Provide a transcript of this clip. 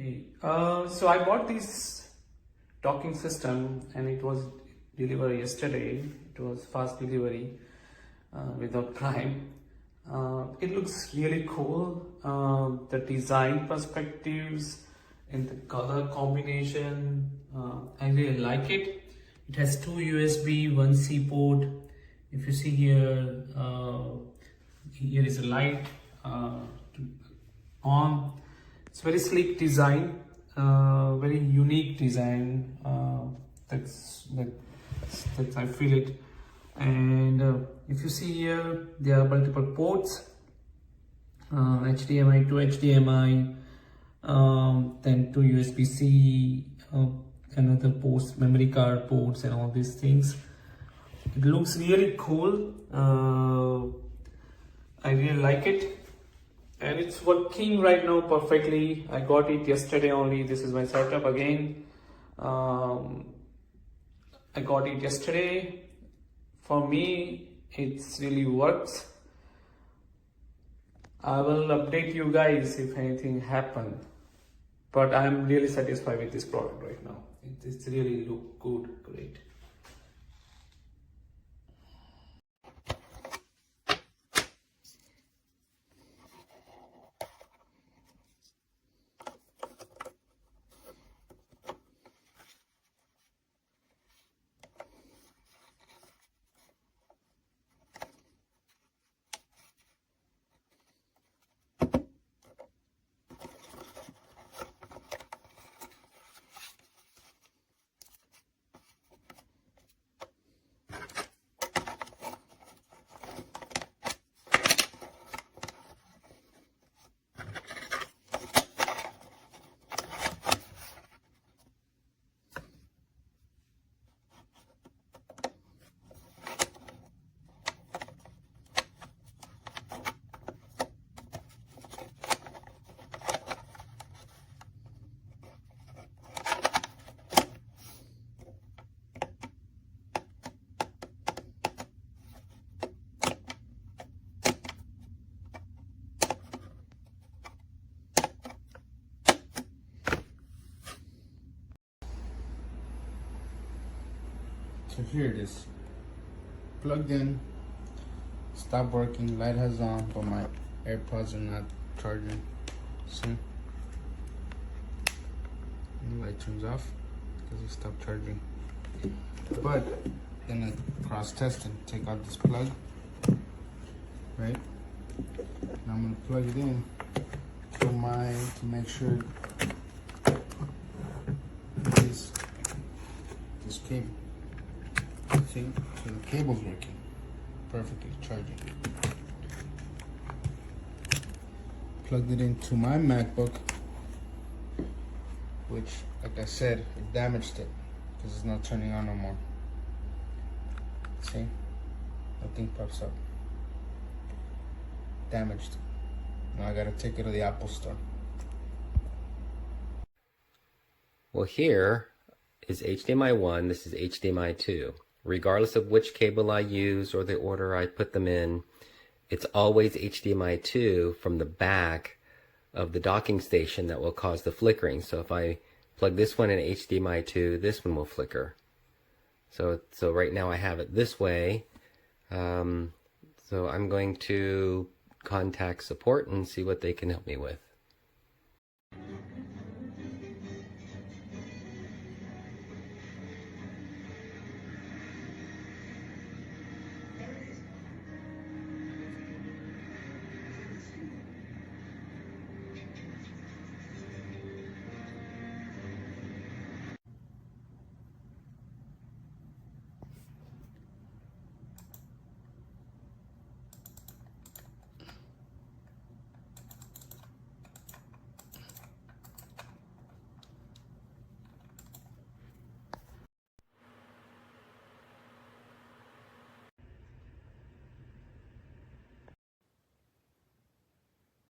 Hey, so I bought this docking system and it was delivered yesterday. It was fast delivery without Prime. It looks really cool. The design perspectives and the color combination, I really like it. It has two USB, one C port. If you see here, here is a light on. It's very sleek design, very unique design. That's I feel it. And if you see here, there are multiple ports, HDMI to HDMI, then two USB-C, another ports, memory card ports, and all these things. It looks really cool. I really like it. And it's working right now perfectly. I got it yesterday only. This is my setup again. I got it yesterday. For me, it really works. I will update you guys if anything happens. But I'm really satisfied with this product right now. It's really look good, great. So here it is, plugged in, stopped working, light has on, but my AirPods are not charging. See? And the light turns off because it stopped charging. But then I cross tested, take out this plug, right? Now I'm gonna plug it in to make sure this cable. See, so the cable's working perfectly, charging. Plugged it into my MacBook, which, like I said, it damaged it because it's not turning on no more. See, nothing pops up. Damaged. Now I gotta take it to the Apple store. Well, here is HDMI 1, this is HDMI 2. Regardless of which cable I use or the order I put them in, it's always HDMI 2 from the back of the docking station that will cause the flickering. So if I plug this one in HDMI 2, this one will flicker. So right now I have it this way. So I'm going to contact support and see what they can help me with.